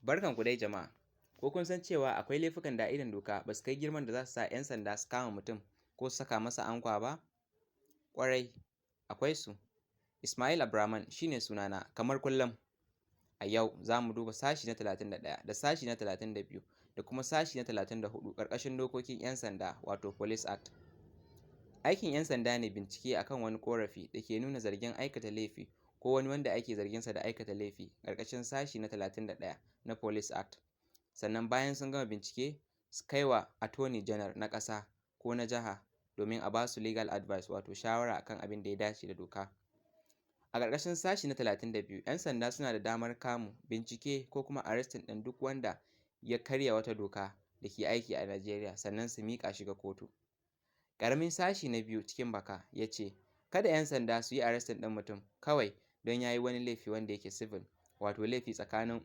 Barkanku dai jama'a. Ko kun san cewa akwai laifukan da a idon doka ba su kai girman da za su sa 'yan sanda su kama mutum ko su saka masa ankwa ba? Ƙwarai, akwai su. Ismail Abraman shi ne sunana kamar kullum. A yau za mu duba sashi na 31 da sashi na 32 da kuma sashi na 34 ƙarƙashin dokokin 'yan sanda wato Police Act. Aikin 'yan sanda ne bincike akan wani ƙorafi da ke nuna zargin aikata laifi ko wani wanda ake zarginsa da aikata laifi ƙarƙashin sashi na 31 na Police Act. Sannan bayan sun gama bincike, su kai wa Attorney General na ƙasa ko na jiha domin a ba su legal advice wato shawara akan abin da ya dace da doka. A ƙarƙashin sashi na 32, 'yan sanda suna da damar kamu, bincike ko kuma arresting ɗin duk wanda ya karya wata doka da ke aiki a Najeriya sannan su miƙa shi ga kotu. Ƙaramin sashi na 2 cikin baka ya ce, kada 'yan sanda su yi arresting ɗin mutum kawai don ya yi wani laifi wanda yake civil, wato laifi tsakanin